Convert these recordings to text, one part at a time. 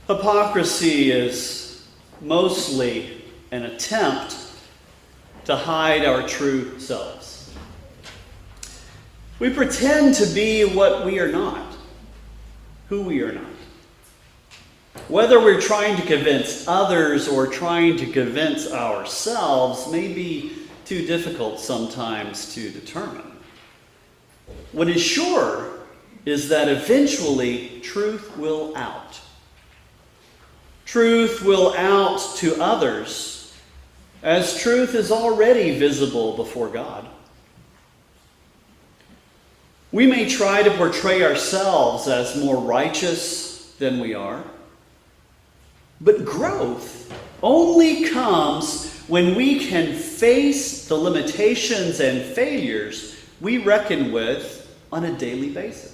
Hypocrisy is mostly an attempt to hide our true selves. We pretend to be what we are not, who we are not. Whether we're trying to convince others or trying to convince ourselves may be too difficult sometimes to determine. What is sure is that eventually truth will out. Truth will out to others, as truth is already visible before God. We may try to portray ourselves as more righteous than we are, but growth only comes when we can face the limitations and failures we reckon with on a daily basis.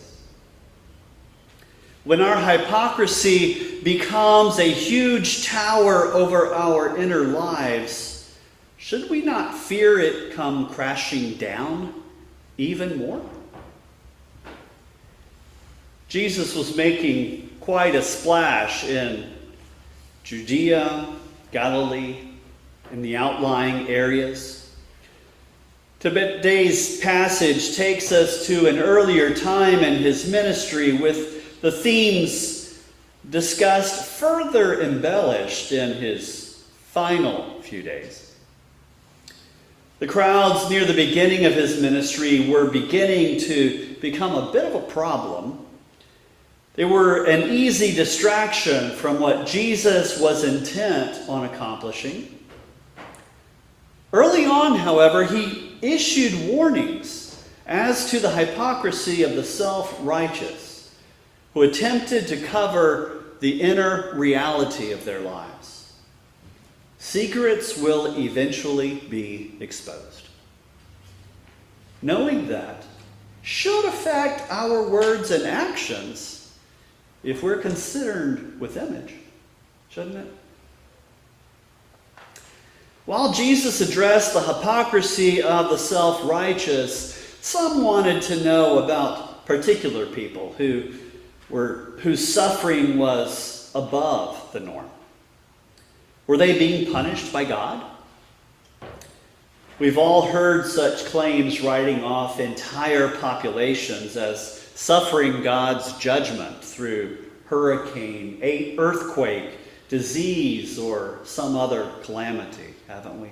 When our hypocrisy becomes a huge tower over our inner lives, should we not fear it come crashing down even more? Jesus was making quite a splash in Judea, Galilee, and the outlying areas. Today's passage takes us to an earlier time in his ministry with the themes discussed further embellished in his final few days. The crowds near the beginning of his ministry were beginning to become a bit of a problem. They were an easy distraction from what Jesus was intent on accomplishing. Early on, however, he issued warnings as to the hypocrisy of the self-righteous who attempted to cover the inner reality of their lives. Secrets will eventually be exposed. Knowing that should affect our words and actions if we're concerned with image, shouldn't it? While Jesus addressed the hypocrisy of the self-righteous, some wanted to know about particular people whose suffering was above the norm. Were they being punished by God? We've all heard such claims writing off entire populations as suffering God's judgment through hurricane, earthquake, disease, or some other calamity, haven't we?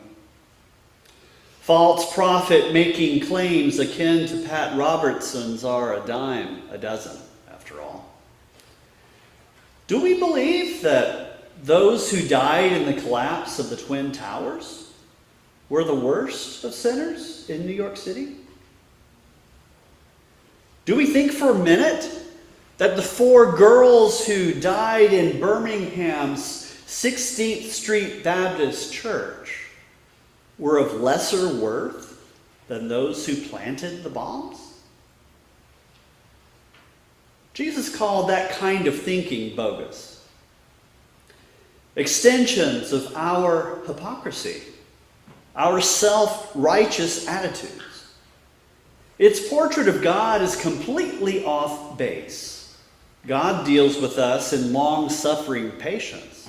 False prophet making claims akin to Pat Robertson's are a dime a dozen, after all. Do we believe that those who died in the collapse of the Twin Towers were the worst of sinners in New York City? Do we think for a minute that the 4 girls who died in Birmingham's 16th Street Baptist Church were of lesser worth than those who planted the bombs? Jesus called that kind of thinking bogus. Extensions of our hypocrisy, our self-righteous attitudes. Its portrait of God is completely off base. God deals with us in long-suffering patience,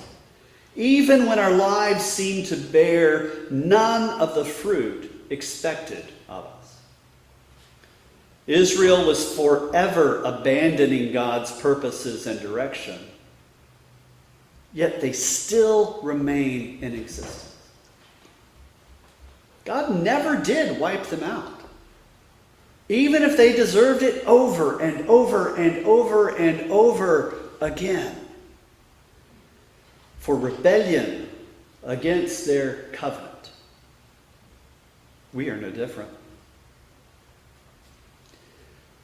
even when our lives seem to bear none of the fruit expected of us. Israel was forever abandoning God's purposes and direction, yet they still remain in existence. God never did wipe them out, even if they deserved it over and over and over and over again, for rebellion against their covenant. We are no different.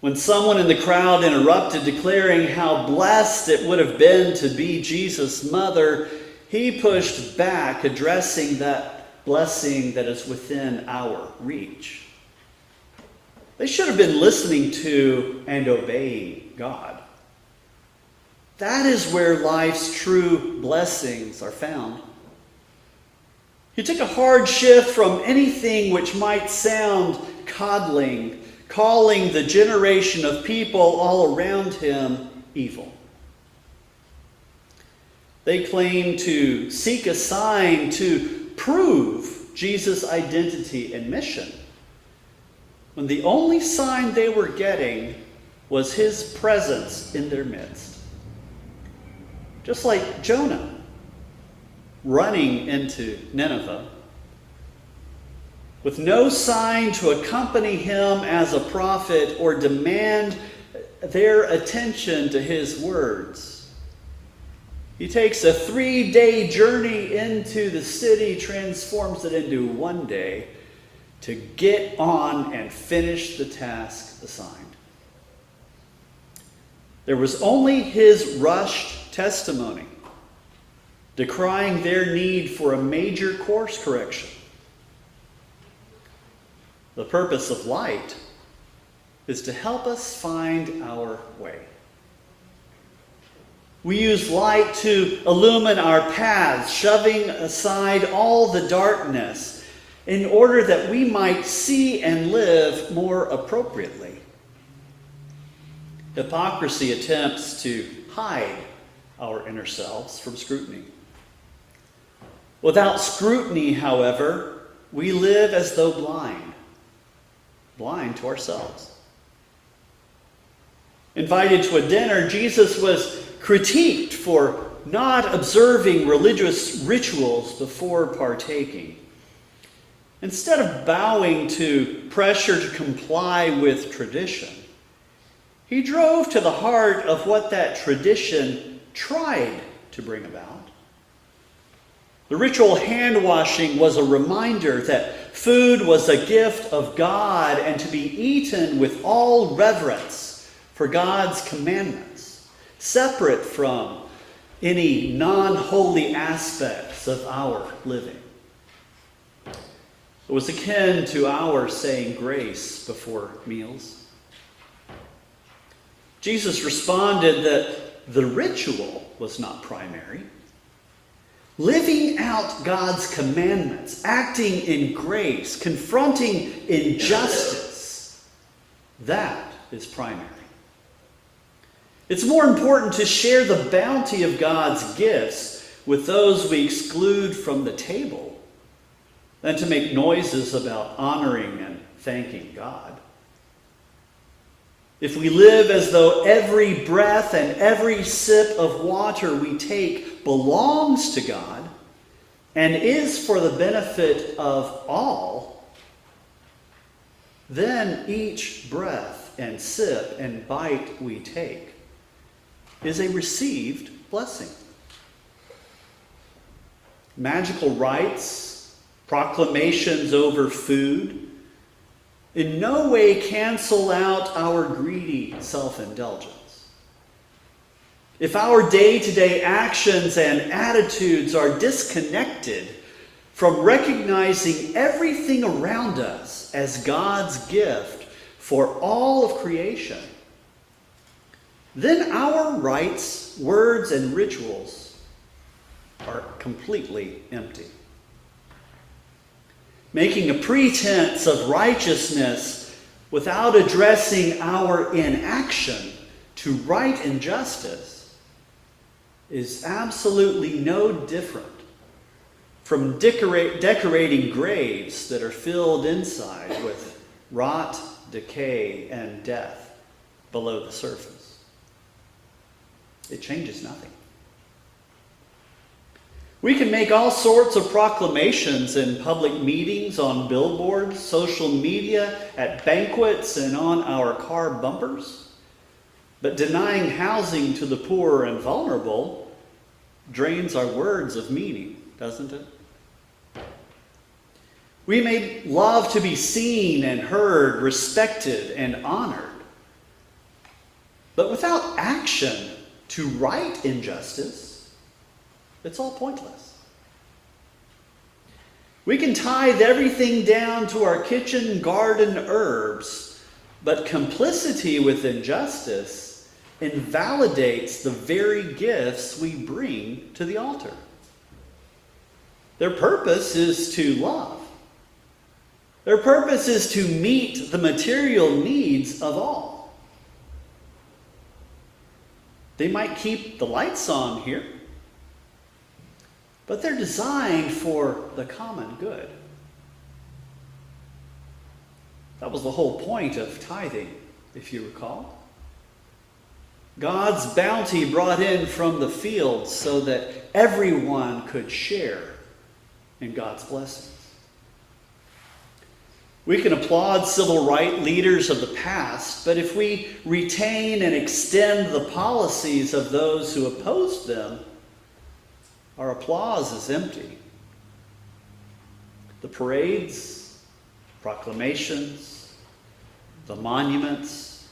When someone in the crowd interrupted, declaring how blessed it would have been to be Jesus' mother, he pushed back, addressing that blessing that is within our reach. They should have been listening to and obeying God. That is where life's true blessings are found. He took a hard shift from anything which might sound coddling, calling the generation of people all around him evil. They claim to seek a sign to prove Jesus' identity and mission, when the only sign they were getting was his presence in their midst. Just like Jonah running into Nineveh, with no sign to accompany him as a prophet or demand their attention to his words. He takes a 3-day journey into the city, transforms it into 1 day to get on and finish the task assigned. There was only his rushed testimony, decrying their need for a major course correction. The purpose of light is to help us find our way. We use light to illumine our paths, shoving aside all the darkness in order that we might see and live more appropriately. Hypocrisy attempts to hide our inner selves from scrutiny. Without scrutiny, however, we live as though blind to ourselves. Invited to a dinner, Jesus was critiqued for not observing religious rituals before partaking. Instead of bowing to pressure to comply with tradition, he drove to the heart of what that tradition tried to bring about. The ritual hand washing was a reminder that food was a gift of God and to be eaten with all reverence for God's commandments, separate from any non-holy aspects of our living. It was akin to our saying grace before meals. Jesus responded that the ritual was not primary. Living out God's commandments, acting in grace, confronting injustice, that is primary. It's more important to share the bounty of God's gifts with those we exclude from the table than to make noises about honoring and thanking God. If we live as though every breath and every sip of water we take belongs to God and is for the benefit of all, then each breath and sip and bite we take is a received blessing. Magical rites, proclamations over food, in no way cancel out our greedy self-indulgence. If our day-to-day actions and attitudes are disconnected from recognizing everything around us as God's gift for all of creation, then our rites, words, and rituals are completely empty. Making a pretense of righteousness without addressing our inaction to right injustice is absolutely no different from decorating graves that are filled inside with rot, decay, and death below the surface. It changes nothing. We can make all sorts of proclamations in public meetings, on billboards, social media, at banquets, and on our car bumpers. But denying housing to the poor and vulnerable drains our words of meaning, doesn't it? We may love to be seen and heard, respected and honored. But without action to right injustice, it's all pointless. We can tithe everything down to our kitchen garden herbs, but complicity with injustice invalidates the very gifts we bring to the altar. Their purpose is to love. Their purpose is to meet the material needs of all. They might keep the lights on here, but they're designed for the common good. That was the whole point of tithing, if you recall. God's bounty brought in from the fields so that everyone could share in God's blessings. We can applaud civil rights leaders of the past, but if we retain and extend the policies of those who opposed them, our applause is empty. The parades, proclamations, the monuments,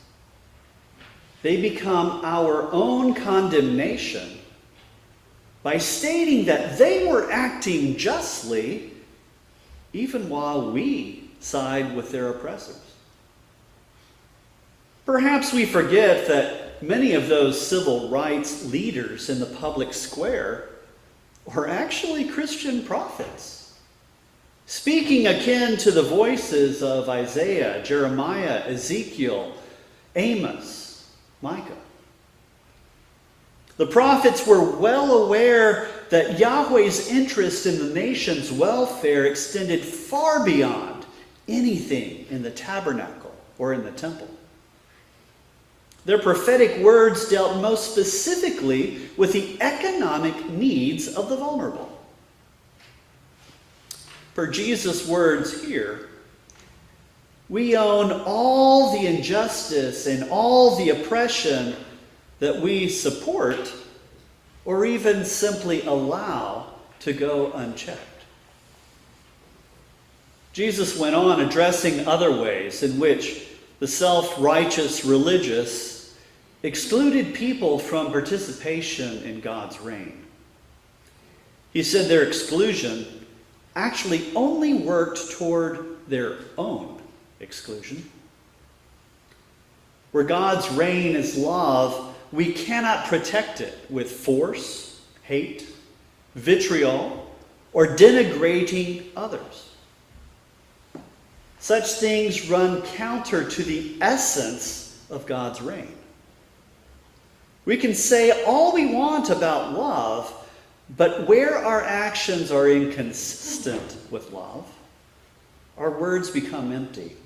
they become our own condemnation by stating that they were acting justly even while we side with their oppressors. Perhaps we forget that many of those civil rights leaders in the public square were actually Christian prophets, speaking akin to the voices of Isaiah, Jeremiah, Ezekiel, Amos, Micah. The prophets were well aware that Yahweh's interest in the nation's welfare extended far beyond anything in the tabernacle or in the temple. Their prophetic words dealt most specifically with the economic needs of the vulnerable. Per Jesus' words here, we own all the injustice and all the oppression that we support or even simply allow to go unchecked. Jesus went on addressing other ways in which the self-righteous religious excluded people from participation in God's reign. He said their exclusion actually only worked toward their own exclusion. Where God's reign is love, we cannot protect it with force, hate, vitriol, or denigrating others. Such things run counter to the essence of God's reign. We can say all we want about love, but where our actions are inconsistent with love, our words become empty,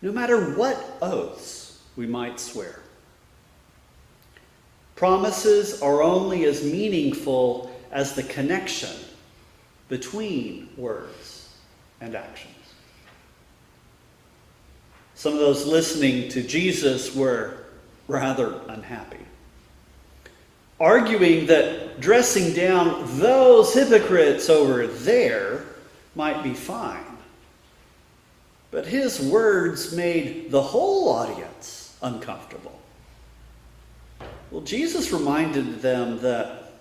no matter what oaths we might swear. Promises are only as meaningful as the connection between words and actions. Some of those listening to Jesus were rather unhappy, arguing that dressing down those hypocrites over there might be fine. But his words made the whole audience uncomfortable. Well, Jesus reminded them that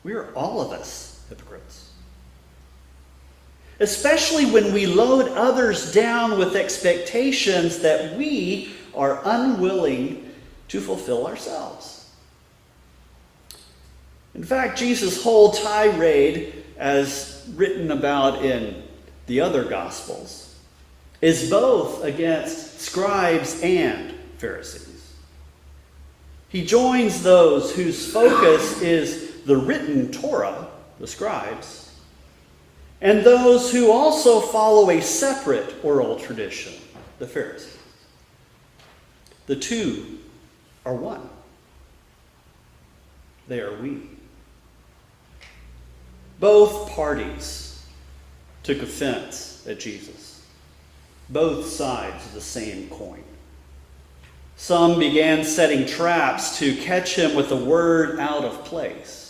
we are all of us hypocrites. Especially when we load others down with expectations that we are unwilling to fulfill ourselves. In fact, Jesus' whole tirade, as written about in the other Gospels, is both against scribes and Pharisees. He joins those whose focus is the written Torah, the scribes, and those who also follow a separate oral tradition, the Pharisees. The two are one. They are we. Both parties took offense at Jesus. Both sides of the same coin. Some began setting traps to catch him with a word out of place.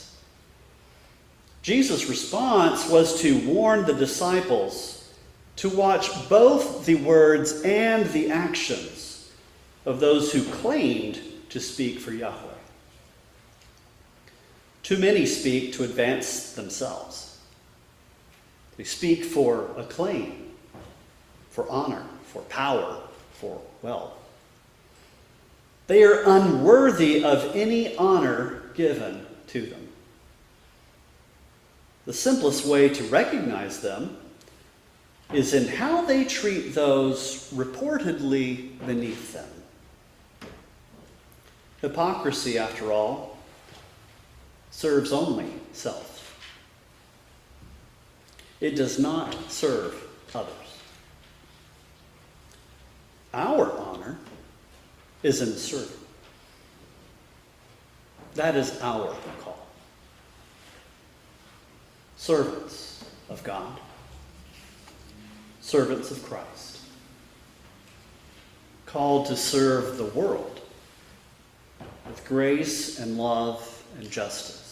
Jesus' response was to warn the disciples to watch both the words and the actions of those who claimed to speak for Yahweh. Too many speak to advance themselves. They speak for acclaim, for honor, for power, for wealth. They are unworthy of any honor given to them. The simplest way to recognize them is in how they treat those reportedly beneath them. Hypocrisy, after all, serves only self. It does not serve others. Our honor is in serving. That is our call. Servants of God, servants of Christ, called to serve the world with grace and love and justice.